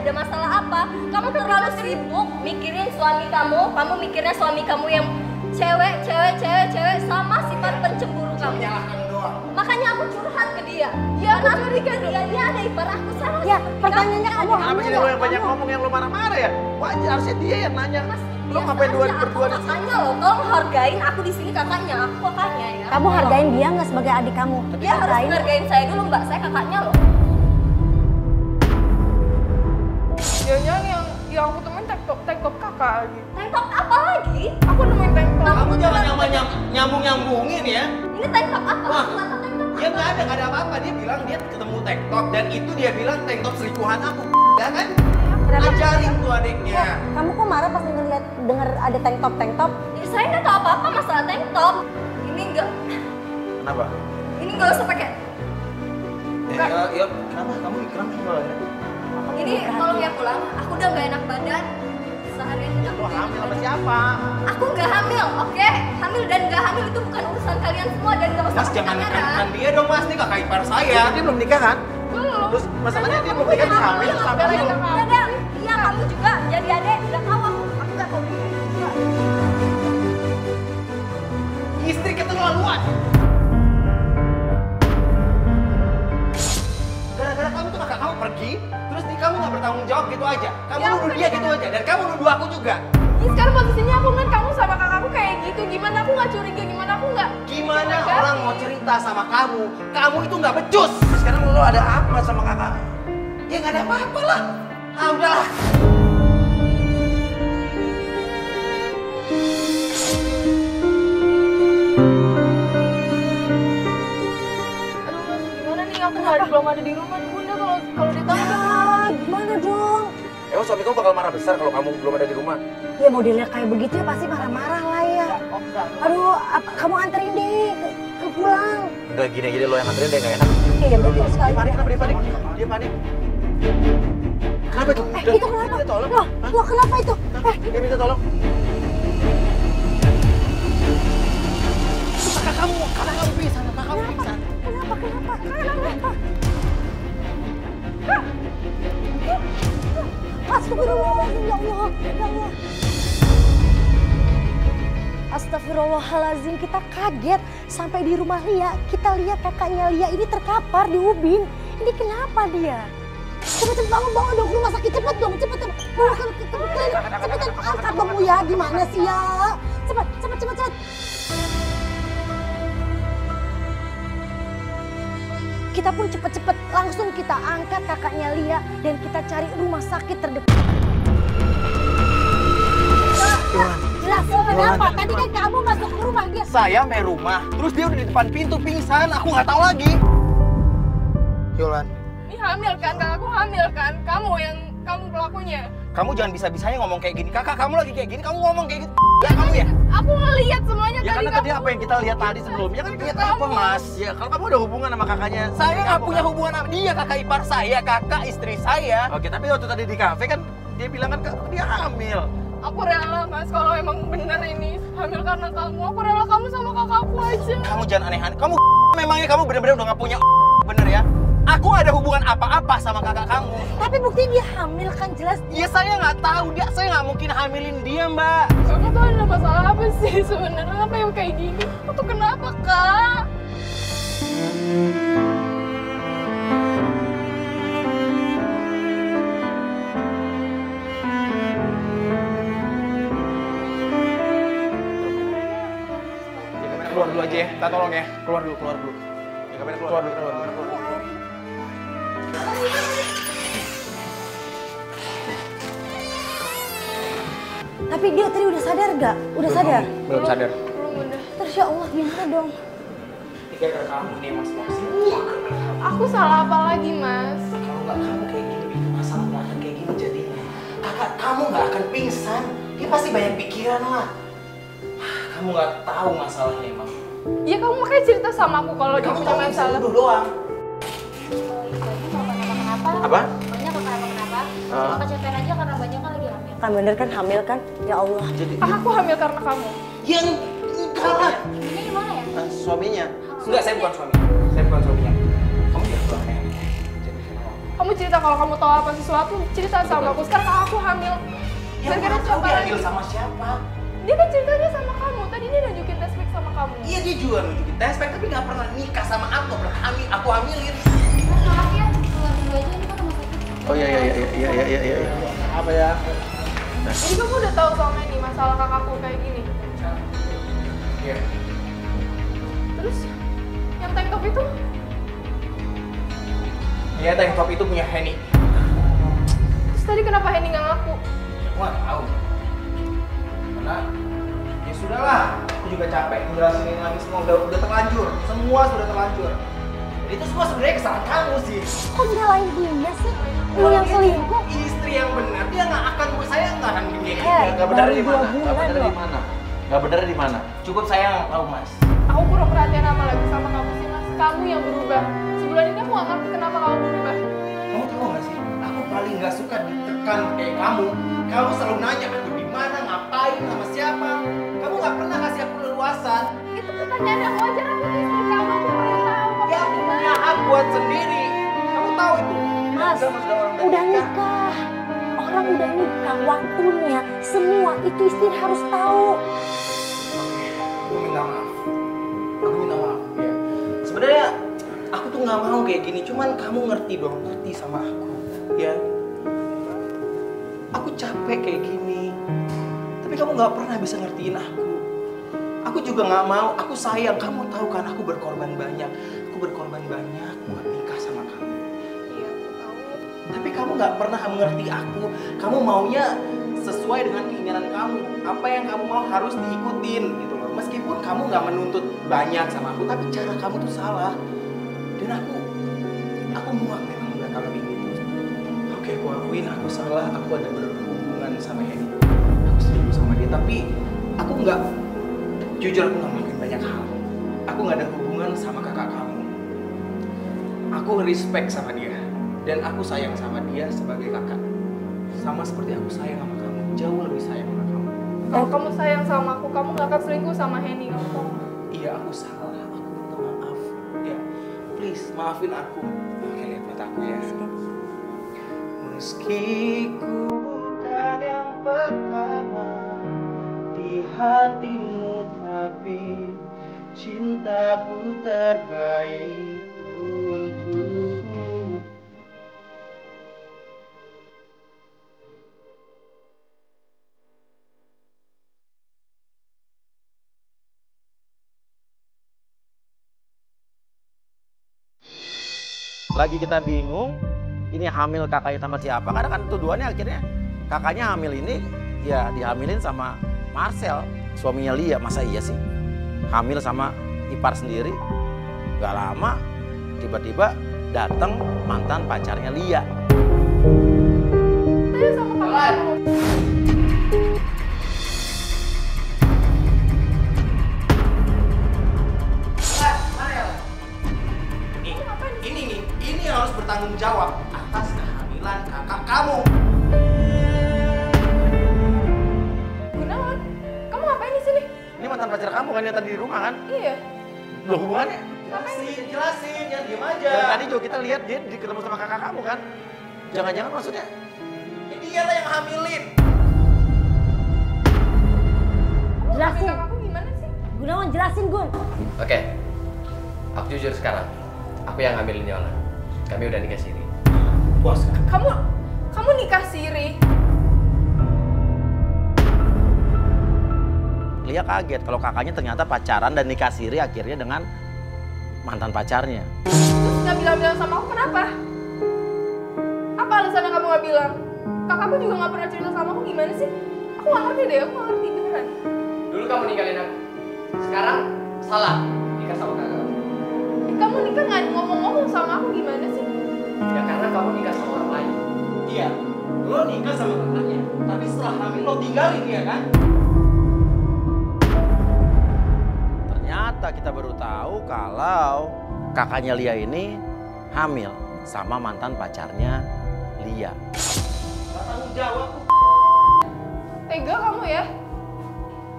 ada masalah apa. Kamu terlalu sibuk mikirin suami kamu mikirnya suami kamu yang cewek sama sifat pencemburu kamu. Makanya aku curhat ke dia. Ya aku curiga dia ada ipar aku sama. Ya pertanyaannya kamu kenapa jadi lo yang banyak ngomong yang lo marah-marah ya? Wajar harusnya dia yang nanya. Lo ngapain berdua di sini? Kakaknya loh, tolong hargain aku di sini kakaknya, aku kakaknya ya. Kamu hargain dia nggak sebagai adik kamu? Dia harus hargain saya dulu mbak, saya kakaknya loh. Jangan-jangan yang aku temuin tank top kakak lagi. Tank top apa lagi? Aku nemuin tank top. Kamu jangan nyambung-nyambungin ya. Ini tank top apa? Wah, Aku atau tank top dia nggak ada apa-apa. Dia bilang dia ketemu tank top dan itu dia bilang tank top selingkuhan aku. Ya kan? Ajarin tuh adiknya. Kamu kok marah pas denger ada tank top? Ya, saya nggak tahu apa-apa masalah tank top. Ini enggak. Kenapa? Ini nggak usah pakai. Ya, kenapa? Kamu kenapa? Ini tolong ya pulang. Aku udah nggak enak badan. Seharian ini aku Lo hamil sama siapa? Aku nggak hamil, oke? Hamil dan nggak hamil itu bukan urusan kalian semua dan nggak usah Mas jangan pakai nekan dia dong mas, ini kakak ipar saya. Dia belum nikah kan? Belum. Terus masalahnya dia belum nikah, dia hamil sama Belain lo. kakak. Ada, iya kamu juga jadi adek udah tahu aku nggak tahu dia. Istri keterlaluan. Gara-gara kamu tuh kakak kamu pergi, terus kamu nggak bertanggung jawab gitu aja. Kamu Ya, nuduh dia gitu aja, dan kamu nuduh aku juga. Ini sekarang posisinya aku ngeliat kamu sama kakakku kayak gitu. Gimana aku nggak curiga? Gimana aku nggak? Gimana orang mau cerita sama kamu? Kamu itu nggak becus. Sekarang lo ada apa sama kakak? Ya nggak ada apa-apa lah. Ah udahlah. Aduh mas, gimana nih? Aku belum ada di rumah. Bunda kalau ditanya Gimana dong? Emang suami kamu bakal marah besar kalau kamu belum ada di rumah? Ya modelnya kayak begitu ya pasti marah-marah lah ya. Aduh, kamu anterin deh ke pulang. Enggak gini lo yang nganterin deh nggak enak. Iya betul sekali. Dia panik, kenapa dia panik? Dia panik. Kenapa itu? Itu kenapa? Dia tolong. Loh, kenapa itu? Dia minta tolong. Kakak kamu pingsan, kakak kamu pingsan. Kenapa? Astagfirullahaladzim, ya Allah. Astagfirullahaladzim, kita kaget sampai di rumah Lia. Kita lihat kakaknya Lia ini terkapar di ubin. Ini kenapa dia? Cepet bangun dong ke rumah sakit, cepet dong. Bawa ke klinik, cepetan angkat dong ya. Gimana sih ya? Cepet. Kita pun cepet-cepet langsung kita angkat kakaknya Lia dan kita cari rumah sakit terdekat. Jelasin kenapa? Tadi kan kamu masuk ke rumah dia. Saya main rumah, terus dia udah di depan pintu pingsan. Aku nggak tahu lagi. Yolan, ini hamil kan? Kakakku hamil kan? Kamu pelakunya. kamu jangan bisa-bisanya ngomong kayak gini. Kakak kamu lagi kayak gini, kamu ngomong kayak gitu. Ya kamu ya? Aku ngeliat semuanya Ya tadi. karena tadi apa yang kita lihat tadi sebelumnya kan lihat apa mas? Ya kalau kamu ada hubungan sama kakaknya, saya nggak punya hubungan sama dia. Kakak ipar saya, kakak istri saya. Oke, tapi waktu tadi di kafe kan dia bilang kan dia hamil. Aku rela mas kalau emang bener ini hamil karena kamu. Aku rela kamu sama kakakku aja. Kamu jangan aneh-aneh. Kamu memangnya kamu benar-benar udah nggak punya bener ya? Aku ada hubungan apa-apa sama kakak kamu. Tapi buktinya dia hamil kan jelas. Ya saya nggak tahu dia, saya nggak mungkin hamilin dia mbak. Kamu tuh ada masalah apa sih sebenarnya? Apa yang kayak gini? Aku tuh kenapa kak? Keluar dulu aja ya, kita tolong ya. Keluar dulu. Ya kamera keluar dulu. Tapi dia tadi udah sadar gak? Udah sadar? Belum sadar. Belum udah. Terus ya Allah gimana dong? Tiga gara kamu nih mas. Aku salah apa lagi mas? Kalau nggak kamu kayak gini, bikin masalah nggak akan kayak gini jadinya. Kakak kamu nggak akan pingsan. Dia pasti banyak pikiran lah. Kamu nggak tahu masalahnya emang. Ya kamu makanya cerita sama aku kalau dia Kamu punya tahu masalah. dulu doang. Apa? Banyak kenapa? Ah. Kecapean aja karena banyak kan lagi hamil. Kan bener kan hamil kan? Ya Allah. Jadi Aku hamil karena kamu. yang enggak lah. Ini gimana ya? Suaminya. Enggak, saya bukan suaminya. Kamu jangan pulang ya. Jadi kenapa? Kamu cerita kalau kamu tahu apa sesuatu, cerita sama aku. Sekarang aku hamil. Ya, Gara-gara aku tahu siapa dia lagi? hamil sama siapa. Dia kan ceritanya sama kamu. Tadi dia nunjukin test pack sama kamu. Iya, dia juga nunjukin tes pack, tapi nggak pernah nikah sama aku, pernah hamil, aku hamilin. Maaf ya, keluar dulu aja ini kan rumah sakit. Oh iya. Apa ya? Jadi kamu udah tahu selama ini masalah kakakku kayak gini. Iya. Terus yang tank top itu? Iya, tank top itu punya Henny. Terus tadi kenapa Henny nggak ngaku? Aku nggak tahu. Karena ya sudahlah, aku juga capek ngejelasin lagi semua udah terlanjur, semua sudah terlanjur. Jadi itu semua sebenarnya kesalahan kamu sih. Kok nyalain dia sih? Lu yang selingkuh? Istri yang benar, dia nggak akan saya nggak akan gini. Nggak baru benar di 2 mana? bulan Nggak benar di loh. mana? Nggak benar di mana? Cukup saya yang tahu, Mas. Aku kurang perhatian apa lagi sama kamu sih mas? Kamu yang berubah. Sebulan ini aku nggak ngerti kenapa kamu berubah. Kamu tahu nggak sih? Aku paling nggak suka ditekan kayak kamu. Kamu selalu nanya aku di mana, ngapain, sama siapa. Kamu nggak pernah kasih aku leluasan. Itu pertanyaan yang wajar, aku tuh istri kamu, aku perlu tahu kamu Ya, di punya mana. hak buat sendiri. Kamu tahu itu? Mas, Sudah orang udah nikah. Orang udah nikah, waktunya semua itu istri harus tahu. Aku minta maaf. Aku minta maaf. Ya. Sebenarnya aku tuh nggak mau kayak gini. Cuman kamu ngerti dong, ngerti sama aku. Ya. Aku capek kayak gini. Tapi kamu nggak pernah bisa ngertiin aku. Aku juga nggak mau. Aku sayang. Kamu tahu kan aku berkorban banyak. Aku berkorban banyak buat nikah sama kamu. Iya, aku tahu. Tapi kamu nggak pernah mengerti aku. Kamu maunya sesuai dengan keinginan kamu. Apa yang kamu mau harus diikutin gitu loh. Meskipun kamu nggak menuntut banyak sama aku, tapi cara kamu tuh salah. Dan aku muak memang nggak kalau begitu. Oke, aku akuin aku salah. Aku ada berhubungan sama Henny. Aku selingkuh sama dia. Tapi aku nggak, jujur aku nggak melakukan banyak hal. Aku nggak ada hubungan sama kakak kamu. Aku respect sama dia. Dan aku sayang sama dia sebagai kakak. Sama seperti aku sayang sama kamu. Jauh lebih sayang sama kamu. Kalau kamu sayang sama aku, kamu nggak akan selingkuh sama Henny, kamu tahu nggak? Iya, aku salah. Aku minta maaf. Ya, please maafin aku. Oke, lihat mataku ya. Meski ku bukan yang pertama di hatimu, tapi cintaku terbaik untukmu. Lagi kita bingung, ini hamil kakaknya sama siapa? Karena kan tuduhannya akhirnya kakaknya hamil ini ya dihamilin sama Marcel, suaminya Lia. Masa iya sih? Hamil sama ipar sendiri. Gak lama tiba-tiba datang mantan pacarnya Lia. Saya sama kamu. Ini harus bertanggung jawab atas kehamilan kakak kamu. Gunawan, kamu ngapain di sini? Ini mantan pacar kamu kan yang tadi di rumah kan? Iya. Loh, hubungannya? Jelasin, jangan diem aja. Dan tadi juga kita lihat dia ketemu sama kakak kamu kan? Jangan-jangan maksudnya ini dia lah yang hamilin. Jelasin. Kakakku gimana sih? Gunawan jelasin, Gun. Oke, aku jujur sekarang. Aku yang ngambilin Yola. Kami udah nikah siri. Bos kan? Kamu nikah siri? Lia kaget kalau kakaknya ternyata pacaran dan nikah siri akhirnya dengan mantan pacarnya. Terus nggak bilang-bilang sama aku kenapa? Apa alasannya kamu nggak bilang? Kakakku juga nggak pernah cerita sama aku, gimana sih? Aku nggak ngerti deh, aku nggak ngerti beneran. Dulu kamu ninggalin aku. Sekarang salah nikah sama kakak. Kamu nikah nggak ngomong-ngomong sama aku, gimana sih? Ya karena kamu nikah sama orang lain. Iya, lo nikah sama kakaknya, tapi setelah hamil lo tinggalin dia kan? Ternyata kita baru tahu kalau kakaknya Lia ini hamil sama mantan pacarnya Lia. Gak tanggung jawab. Tega kamu ya?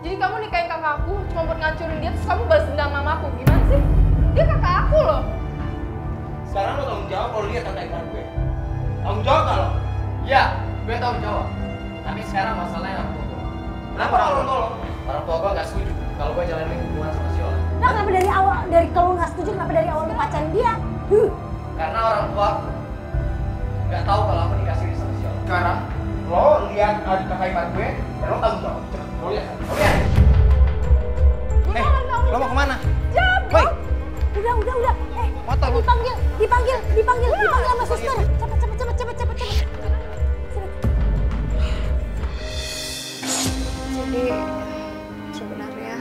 Jadi kamu nikahin kakakku cuma buat ngancurin dia, terus kamu balas dendam sama aku, gimana sih? Dia kakak aku loh. Sekarang lo tanggung jawab kalau Lia kakak ipar gue. Gue tanggung jawab. Tapi sekarang masalahnya orang tua gue. Kenapa orang tua? Orang tua gue nggak setuju kalau gue jalanin hubungan sama si Yola. Nah, kenapa dari awal, kalau nggak setuju, kenapa dari awal lu pacarin dia? Karena orang tua aku nggak tahu kalau aku nikah siri sama si Yola. Sekarang lo lihat adik kakak ipar gue dan lo tanggung jawab. Cepet, lo lihat. Lo lihat. Lo mau kemana? Woi, Udah. motor lo. Dipanggil sama suster. Cepet. Jadi sebenarnya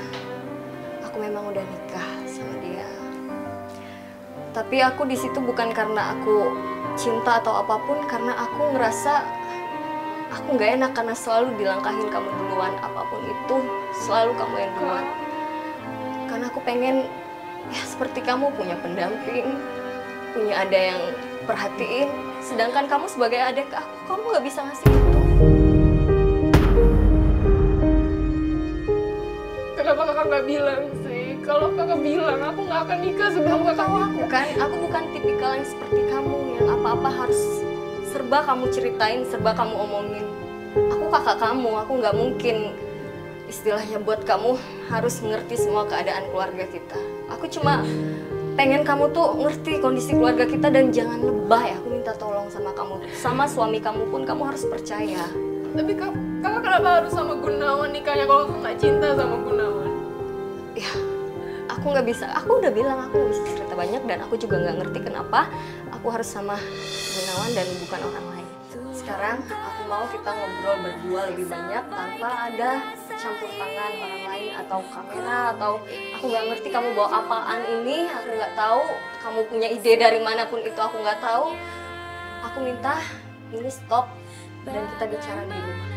aku memang udah nikah sama dia. Tapi aku di situ bukan karena aku cinta atau apapun, karena aku ngerasa aku nggak enak karena selalu dilangkahin kamu duluan, apapun itu selalu kamu yang duluan. Karena aku pengen ya seperti kamu punya pendamping, punya ada yang perhatiin. Sedangkan kamu sebagai adik aku, kamu nggak bisa ngasih itu. Kenapa kakak nggak bilang sih? Kalau kakak bilang, aku nggak akan nikah sebelum kakak nikah. Aku bukan tipikal yang seperti kamu yang apa-apa harus serba kamu ceritain, serba kamu omongin. Aku kakak kamu, aku nggak mungkin istilahnya buat kamu harus mengerti semua keadaan keluarga kita. Aku cuma pengen kamu tuh ngerti kondisi keluarga kita dan jangan lebay. Aku minta tolong sama kamu, sama suami kamu pun kamu harus percaya. Tapi kakak kenapa harus sama Gunawan nikahnya kalau kakak nggak cinta sama Gunawan? Ya, aku nggak bisa. Aku udah bilang aku nggak bisa cerita banyak dan aku juga nggak ngerti kenapa aku harus sama Gunawan dan bukan orang lain. Sekarang aku mau kita ngobrol berdua lebih banyak tanpa ada campur tangan orang lain atau kamera atau aku nggak ngerti kamu bawa apaan ini. Aku nggak tahu kamu punya ide dari manapun itu, aku nggak tahu. Aku minta ini stop dan kita bicara di rumah.